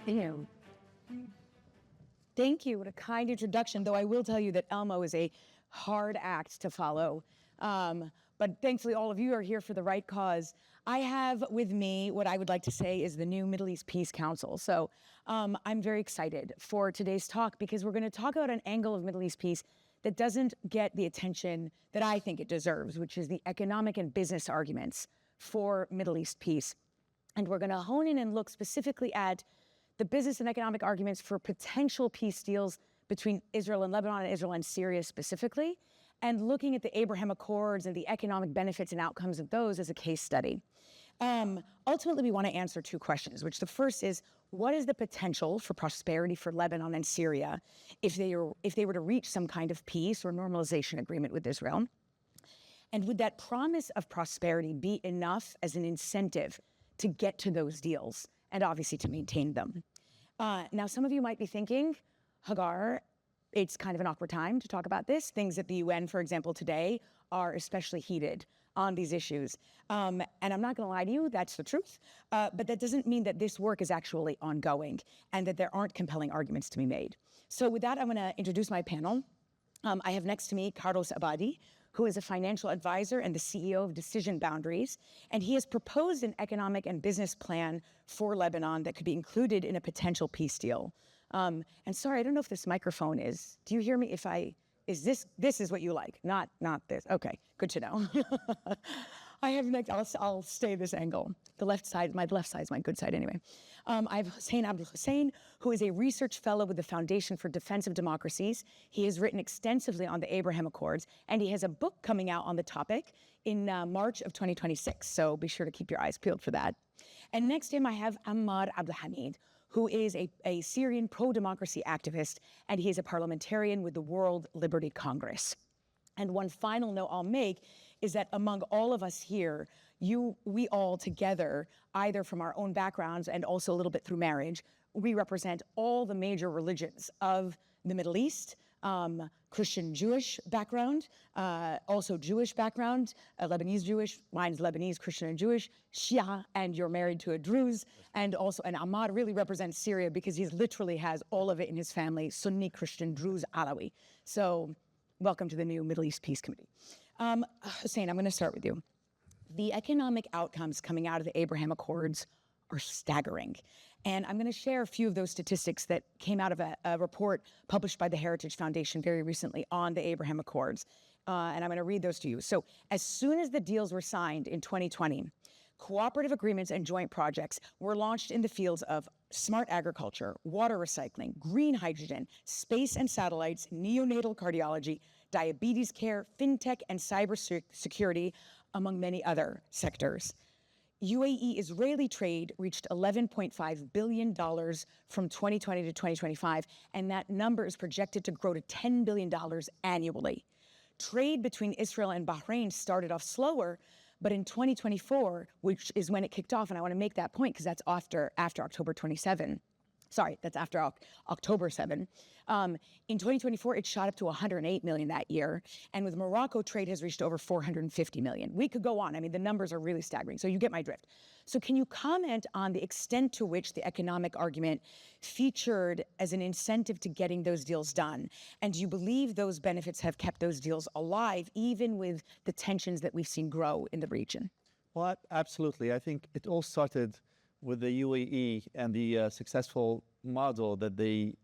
Ew. Thank you. What a kind introduction, though I will tell you that Elmo is a hard act to follow. But thankfully, all of you are here for the right cause. I have with me what I would like to say is the new Middle East Peace Council. So I'm very excited for today's talk because we're going to talk about an angle of Middle East peace that doesn't get the attention that I think it deserves, which is the economic and business arguments for Middle East peace. And we're going to hone in and look specifically at the business and economic arguments for potential peace deals between Israel and Lebanon and Israel and Syria specifically, and looking at the Abraham Accords and the economic benefits and outcomes of those as a case study. Ultimately, we want to answer two questions, which the first is, what is the potential for prosperity for Lebanon and Syria if they were to reach some kind of peace or normalization agreement with Israel? And would that promise of prosperity be enough as an incentive to get to those deals and obviously to maintain them? Now, some of you might be thinking, Hagar, it's kind of an awkward time to talk about this. Things at the UN, for example, today are especially heated on these issues. And I'm not going to lie to you, that's the truth. But that doesn't mean that this work is actually ongoing and that there aren't compelling arguments to be made. So with that, I'm going to introduce my panel. I have next to me Carlos Abadi, who is a financial advisor and the CEO of Decision Boundaries. And he has proposed an economic and business plan for Lebanon that could be included in a potential peace deal. And sorry, I don't know if this microphone is, do you hear me? This is what you like, not this. Okay, good to know. I have next, I'll stay this angle. My left side is my good side anyway. I have Abdul-Hussain, who is a research fellow with the Foundation for Defense of Democracies. He has written extensively on the Abraham Accords, and he has a book coming out on the topic in March of 2026. So be sure to keep your eyes peeled for that. And next to him, I have Ammar Abdulhamid, who is a Syrian pro-democracy activist, and he is a parliamentarian with the World Liberty Congress. And one final note I'll make is that among all of us here, we all together, either from our own backgrounds and also a little bit through marriage, we represent all the major religions of the Middle East, Christian Jewish background, also Jewish background, Lebanese Jewish, mine's Lebanese, Christian and Jewish, Shia, and you're married to a Druze, and Ammar really represents Syria because he literally has all of it in his family, Sunni, Christian, Druze, Alawi. So welcome to the new Middle East Peace Committee. Hussein, I'm going to start with you. The economic outcomes coming out of the Abraham Accords are staggering. And I'm going to share a few of those statistics that came out of a report published by the Heritage Foundation very recently on the Abraham Accords. And I'm going to read those to you. So as soon as the deals were signed in 2020, cooperative agreements and joint projects were launched in the fields of smart agriculture, water recycling, green hydrogen, space and satellites, neonatal cardiology, diabetes care, fintech, and cybersecurity, among many other sectors. UAE-Israeli trade reached $11.5 billion from 2020 to 2025, and that number is projected to grow to $10 billion annually. Trade between Israel and Bahrain started off slower, but in 2024, which is when it kicked off, and I want to make that point because that's after October 27. Sorry, that's after October 7. In 2024, it shot up to 108 million that year. And with Morocco, trade has reached over 450 million. We could go on. I mean, the numbers are really staggering. So you get my drift. So can you comment on the extent to which the economic argument featured as an incentive to getting those deals done? And do you believe those benefits have kept those deals alive, even with the tensions that we've seen grow in the region? Well, absolutely. I think it all started with the UAE and the successful model that they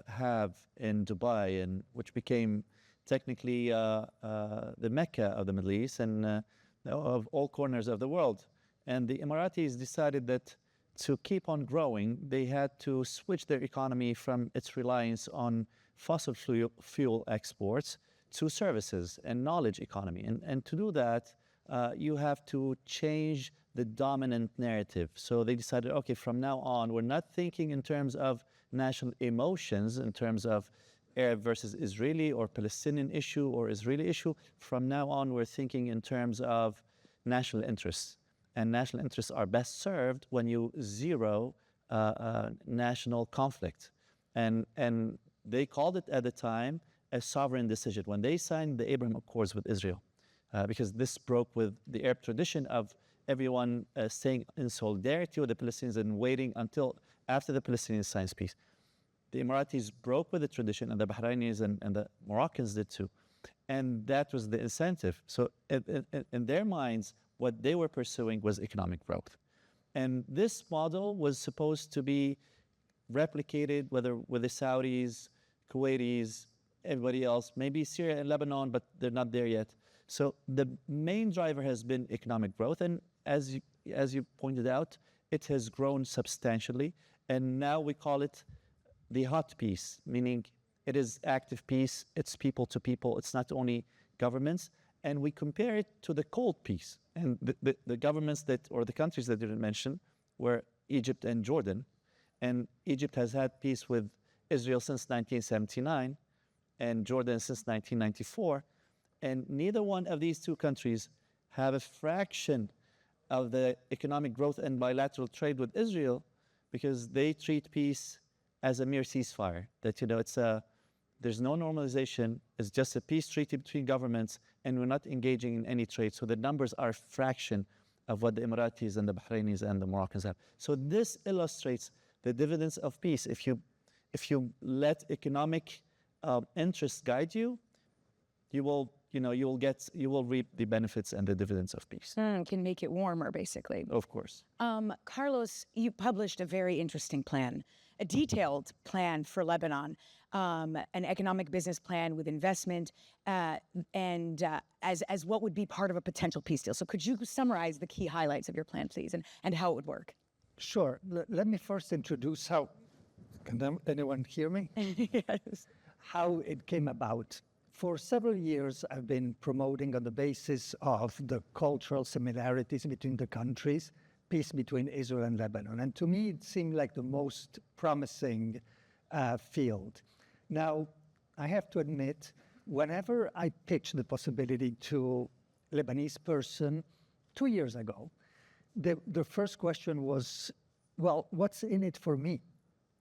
have in Dubai, and which became technically the Mecca of the Middle East and of all corners of the world. And the Emiratis decided that to keep on growing, they had to switch their economy from its reliance on fossil fuel exports to services and knowledge economy. And to do that, you have to change the dominant narrative. So they decided, okay, from now on, we're not thinking in terms of national emotions, in terms of Arab versus Israeli or Palestinian issue or Israeli issue. From now on, we're thinking in terms of national interests. And national interests are best served when you zero national conflict. And they called it at the time a sovereign decision when they signed the Abraham Accords with Israel. Because this broke with the Arab tradition of everyone staying in solidarity with the Palestinians and waiting until after the Palestinians signs peace. The Emiratis broke with the tradition, and the Bahrainis and the Moroccans did too. And that was the incentive. So in their minds, what they were pursuing was economic growth. And this model was supposed to be replicated, whether with the Saudis, Kuwaitis, everybody else, maybe Syria and Lebanon, but they're not there yet. So the main driver has been economic growth. And as you pointed out, it has grown substantially. And now we call it the hot peace, meaning it is active peace, it's people to people, it's not only governments. And we compare it to the cold peace. And the governments that, or the countries that didn't mention, were Egypt and Jordan. And Egypt has had peace with Israel since 1979 and Jordan since 1994. And neither one of these two countries have a fraction of the economic growth and bilateral trade with Israel, because they treat peace as a mere ceasefire. That, there's no normalization, it's just a peace treaty between governments, and we're not engaging in any trade. So the numbers are a fraction of what the Emiratis and the Bahrainis and the Moroccans have. So this illustrates the dividends of peace. If you let economic interests guide you, you will reap the benefits and the dividends of peace. Can make it warmer, basically. Of course. Carlos, you published a very interesting plan, a detailed plan for Lebanon, an economic business plan with investment, and as what would be part of a potential peace deal. So could you summarize the key highlights of your plan, please, and how it would work? Sure. Let me first introduce how, can anyone hear me? Yes. How it came about. For several years, I've been promoting, on the basis of the cultural similarities between the countries, peace between Israel and Lebanon. And to me, it seemed like the most promising field. Now, I have to admit, whenever I pitched the possibility to a Lebanese person 2 years ago, the first question was, well, what's in it for me?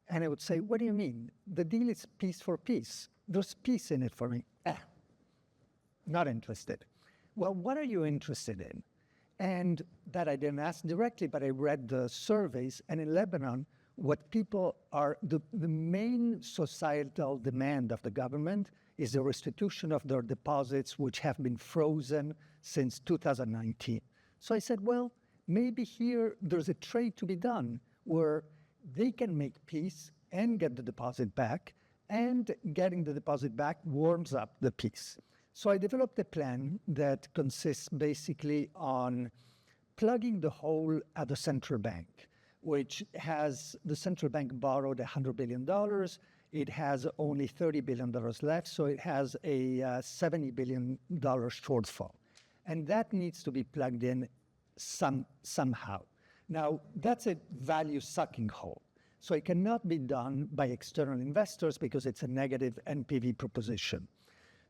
And I would say, what do you mean? The deal is peace for peace. There's peace in it for me. Not interested. Well, what are you interested in? And that I didn't ask directly, but I read the surveys. And in Lebanon, what people are, the main societal demand of the government is the restitution of their deposits, which have been frozen since 2019. So I said, well, maybe here there's a trade to be done where they can make peace and get the deposit back, and getting the deposit back warms up the peace. So I developed a plan that consists basically on plugging the hole at the central bank, which has the central bank borrowed $100 billion. It has only $30 billion left, so it has a $70 billion shortfall. And that needs to be plugged in somehow. Now, that's a value-sucking hole. So it cannot be done by external investors because it's a negative NPV proposition.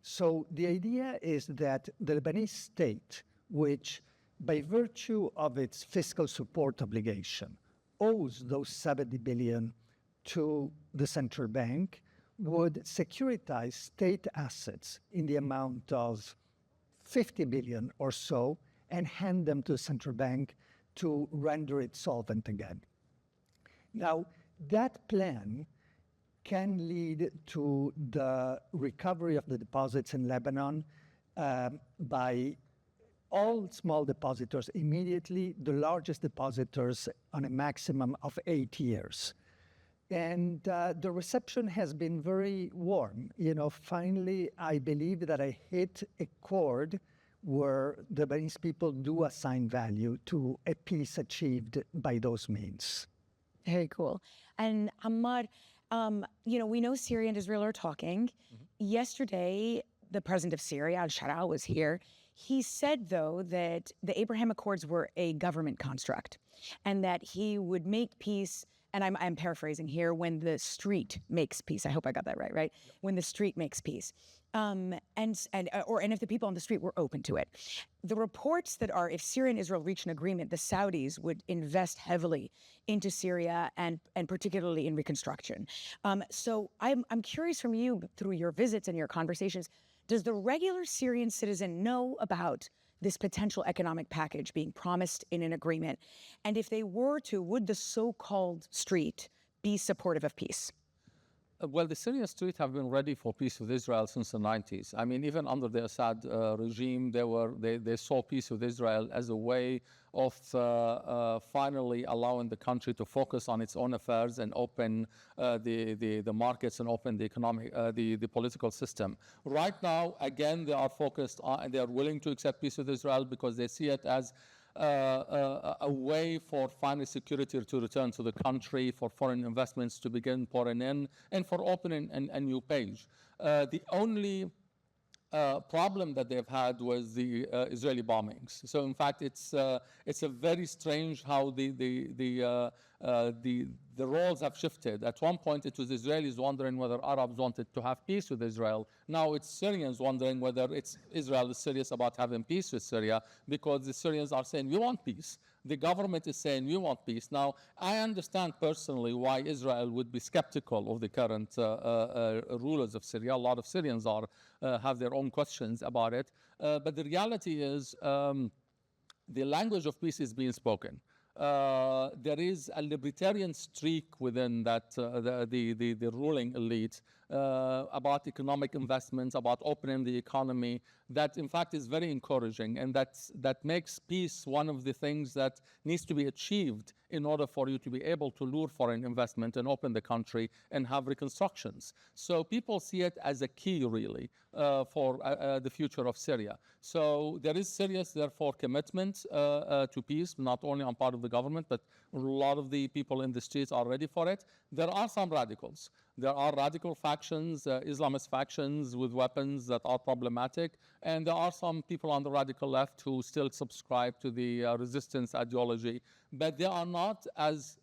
So the idea is that the Lebanese state, which by virtue of its fiscal support obligation owes those $70 billion to the central bank, would securitize state assets in the amount of $50 billion or so and hand them to the central bank to render it solvent again. Now, that plan can lead to the recovery of the deposits in Lebanon by all small depositors immediately, the largest depositors on a maximum of 8 years. And the reception has been very warm. Finally, I believe that I hit a chord where the Lebanese people do assign value to a peace achieved by those means. Very cool. And Ammar, we know Syria and Israel are talking. Yesterday, the president of Syria, al-Shara, was here. He said, though, that the Abraham Accords were a government construct and that he would make peace, and I'm paraphrasing here, when the street makes peace. I hope I got that right? Yep. When the street makes peace. And if the people on the street were open to it. The reports that are, if Syria and Israel reach an agreement, the Saudis would invest heavily into Syria and particularly in reconstruction. So I'm curious from you, through your visits and your conversations, does the regular Syrian citizen know about this potential economic package being promised in an agreement? And if they were to, would the so-called street be supportive of peace? Well, the Syrian street have been ready for peace with Israel since the 90s. I mean, even under the Assad regime, they saw peace with Israel as a way of finally allowing the country to focus on its own affairs and open the markets and open the economic, the political system. Right now, again, they are focused on, and they are willing to accept peace with Israel because they see it as a way for final security to return to the country, for foreign investments to begin pouring in, and for opening a new page. The only problem that they've had was the Israeli bombings. So in fact, it's a very strange how the roles have shifted. At one point, it was Israelis wondering whether Arabs wanted to have peace with Israel. Now it's Syrians wondering whether Israel is serious about having peace with Syria, because the Syrians are saying, we want peace. The government is saying, we want peace. Now, I understand personally why Israel would be skeptical of the current rulers of Syria. A lot of Syrians have their own questions about it. But the reality is the language of peace is being spoken. There is a libertarian streak within that the ruling elite about economic investments, about opening the economy, that in fact is very encouraging, and that makes peace one of the things that needs to be achieved in order for you to be able to lure foreign investment and open the country and have reconstructions. So people see it as a key, really, for the future of Syria. So there is serious, therefore, commitment to peace, not only on part of the government, but a lot of the people in the streets are ready for it. There are some radicals. There are radical factions, Islamist factions with weapons that are problematic, and there are some people on the radical left who still subscribe to the resistance ideology, but they are not as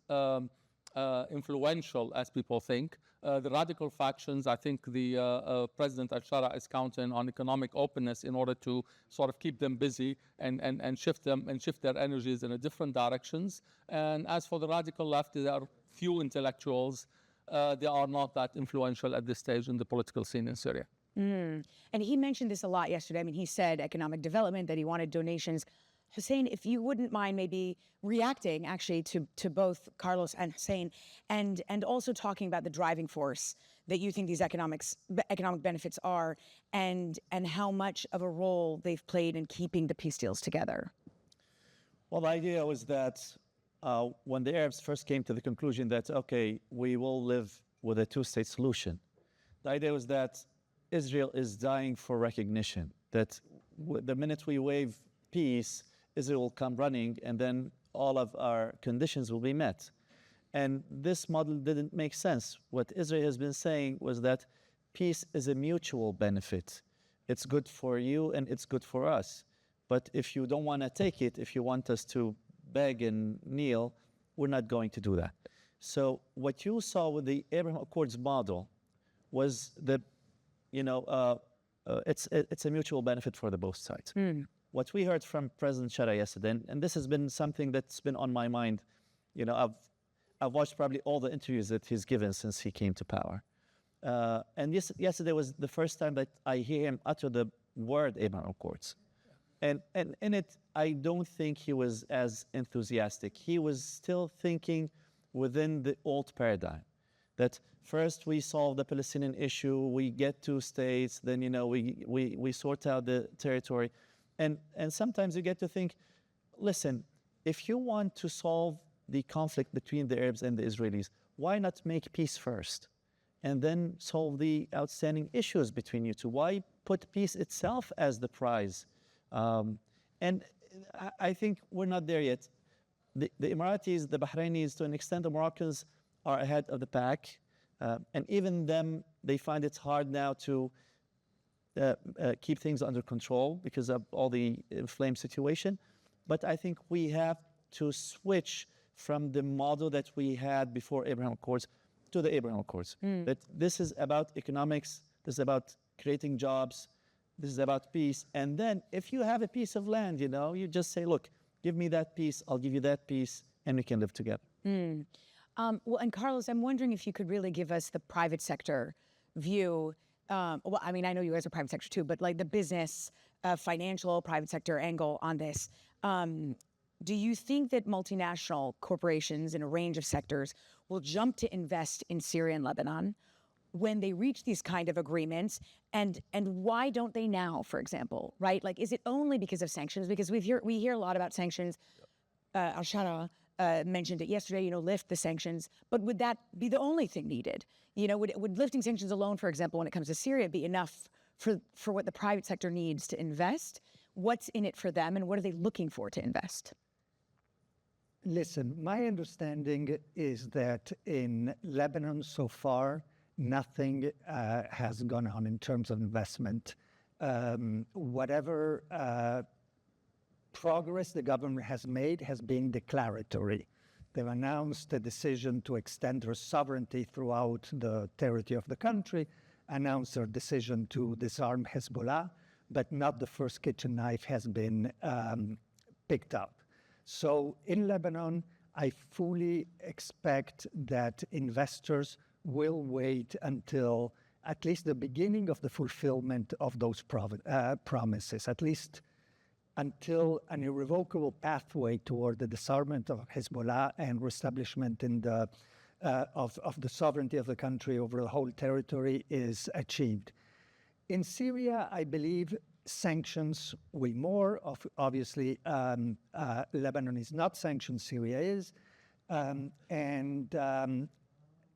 influential as people think. The radical factions, I think the President al-Shara is counting on economic openness in order to sort of keep them busy and shift their energies in a different directions. And as for the radical left, there are few intellectuals. They are not that influential at this stage in the political scene in Syria. And he mentioned this a lot yesterday. I mean, he said economic development, that he wanted donations. Hussein, if you wouldn't mind maybe reacting actually to both Carlos and Hussein, and also talking about the driving force that you think these economic benefits are, and how much of a role they've played in keeping the peace deals together. Well, the idea was that when the Arabs first came to the conclusion that, okay, we will live with a two-state solution, the idea was that Israel is dying for recognition, that the minute we waive peace, Israel will come running, and then all of our conditions will be met. And this model didn't make sense. What Israel has been saying was that peace is a mutual benefit. It's good for you and it's good for us. But if you don't want to take it, if you want us to beg and kneel, we're not going to do that. So what you saw with the Abraham Accords model was that, it's a mutual benefit for the both sides. What we heard from President Shara yesterday, and this has been something that's been on my mind, I've watched probably all the interviews that he's given since he came to power. And yesterday was the first time that I hear him utter the word Abraham Accords. And in it, I don't think he was as enthusiastic. He was still thinking within the old paradigm, that first we solve the Palestinian issue, we get 2 states, then we sort out the territory. And sometimes you get to think, listen, if you want to solve the conflict between the Arabs and the Israelis, why not make peace first? And then solve the outstanding issues between you two? Why put peace itself as the prize? And I think we're not there yet. The Emiratis, the Bahrainis, to an extent, the Moroccans are ahead of the pack. And even them, they find it hard now to keep things under control because of all the inflamed situation. But I think we have to switch from the model that we had before Abraham Accords to the Abraham Accords. That this is about economics, this is about creating jobs, this is about peace. And then if you have a piece of land, you just say, look, give me that piece, I'll give you that piece, and we can live together. Well, and Carlos, I'm wondering if you could really give us the private sector view well, I mean, I know you guys are private sector too, but like the business, financial, private sector angle on this. Do you think that multinational corporations in a range of sectors will jump to invest in Syria and Lebanon when they reach these kind of agreements? And why don't they now, for example, right? Like, is it only because of sanctions? Because we hear a lot about sanctions. Al-Shara mentioned it yesterday, lift the sanctions. But would that be the only thing needed? Would lifting sanctions alone, for example, when it comes to Syria, be enough for what the private sector needs to invest? What's in it for them, and what are they looking for to invest? Listen, my understanding is that in Lebanon so far, nothing has gone on in terms of investment. Whatever progress the government has made has been declaratory. They've announced a decision to extend their sovereignty throughout the territory of the country, announced their decision to disarm Hezbollah, but not the first kitchen knife has been picked up. So in Lebanon, I fully expect that investors will wait until at least the beginning of the fulfillment of those promises, at least until an irrevocable pathway toward the disarmament of Hezbollah and reestablishment of the sovereignty of the country over the whole territory is achieved. In Syria, I believe sanctions will more. Obviously, Lebanon is not sanctioned, Syria is. And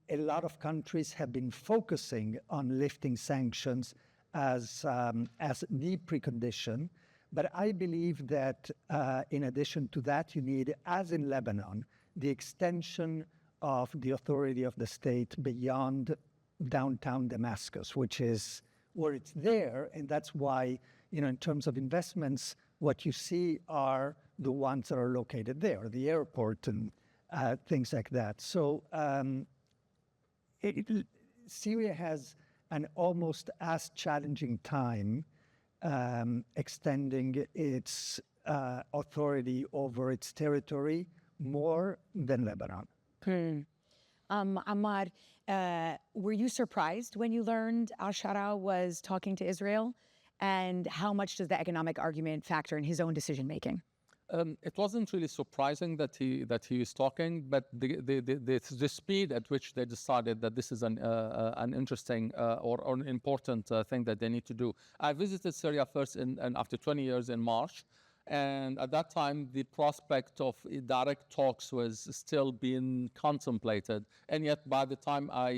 a lot of countries have been focusing on lifting sanctions as the precondition. But I believe that in addition to that, you need, as in Lebanon, the extension of the authority of the state beyond downtown Damascus, which is where it's there. And that's why, in terms of investments, what you see are the ones that are located there, the airport and things like that. So Syria has an almost as challenging time extending its authority over its territory more than Lebanon. Ammar, were you surprised when you learned al-Shara was talking to Israel? And how much does the economic argument factor in his own decision-making? It wasn't really surprising that he is talking, but the speed at which they decided that this is an interesting or an important thing that they need to do. I visited Syria first after 20 years in March, and at that time the prospect of direct talks was still being contemplated. And yet by the time I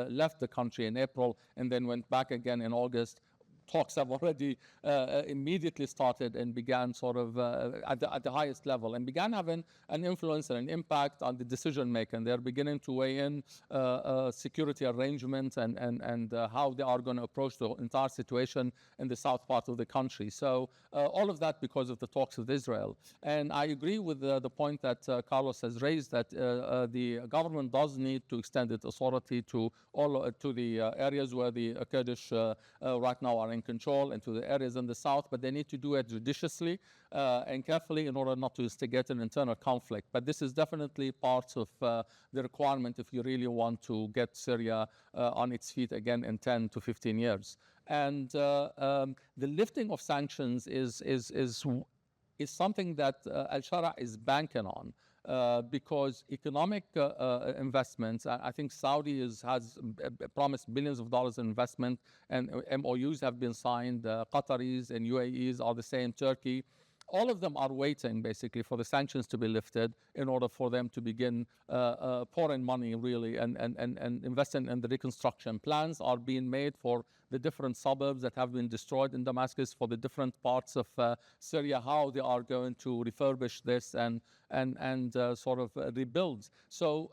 left the country in April and then went back again in August, talks have already immediately started and began sort of at the highest level and began having an influence and an impact on the decision making. They're beginning to weigh in security arrangements and how they are going to approach the entire situation in the south part of the country. So all of that because of the talks with Israel. And I agree with the point that Carlos has raised, that the government does need to extend its authority to the areas where the Kurdish right now are in control and to the areas in the south, but they need to do it judiciously and carefully in order not to instigate an internal conflict. But this is definitely part of the requirement if you really want to get Syria on its feet again in 10 to 15 years. And the lifting of sanctions is something that al-Shara is banking on. Because economic investments, I think Saudi has promised billions of dollars in investment, and MOUs have been signed. Qataris and UAEs are the same, Turkey. All of them are waiting basically for the sanctions to be lifted in order for them to begin pouring money really and investing in the reconstruction. Plans are being made for the different suburbs that have been destroyed in Damascus, for the different parts of Syria, how they are going to refurbish this and sort of rebuild. So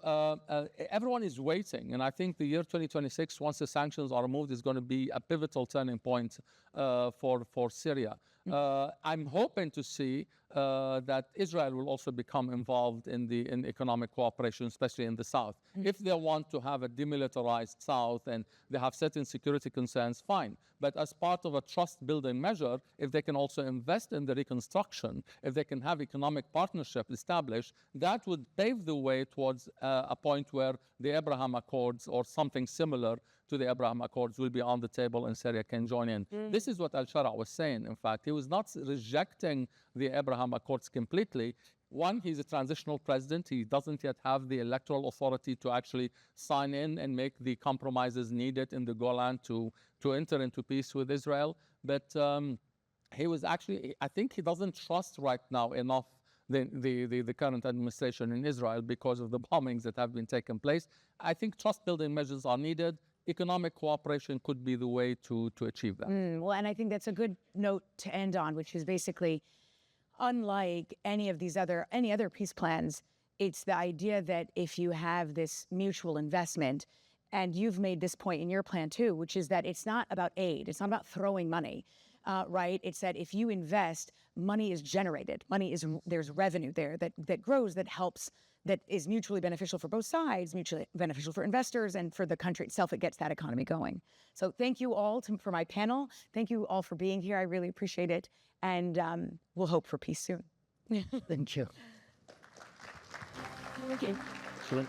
everyone is waiting, and I think the year 2026, once the sanctions are removed, is going to be a pivotal turning point for Syria. I'm hoping to see that Israel will also become involved in economic cooperation, especially in the south. If they want to have a demilitarized south and they have certain security concerns, fine. But as part of a trust-building measure, if they can also invest in the reconstruction, if they can have economic partnership established, that would pave the way towards a point where the Abraham Accords or something similar to the Abraham Accords will be on the table and Syria can join in. This is what Al-Shara was saying, in fact. He was not rejecting the Abraham Accords completely. One, he's a transitional president. He doesn't yet have the electoral authority to actually sign in and make the compromises needed in the Golan to enter into peace with Israel. But he was actually, I think he doesn't trust right now enough the current administration in Israel because of the bombings that have been taking place. I think trust-building measures are needed. Economic cooperation could be the way to achieve that. Well, and I think that's a good note to end on, which is basically, unlike any other peace plans, it's the idea that if you have this mutual investment, and you've made this point in your plan too, which is that it's not about aid, it's not about throwing money, right? It's that if you invest, money is generated, there's revenue there that grows, that helps, that is mutually beneficial for both sides, mutually beneficial for investors, and for the country itself, it gets that economy going. So thank you all for my panel. Thank you all for being here. I really appreciate it. And we'll hope for peace soon. Thank you. Okay. Excellent.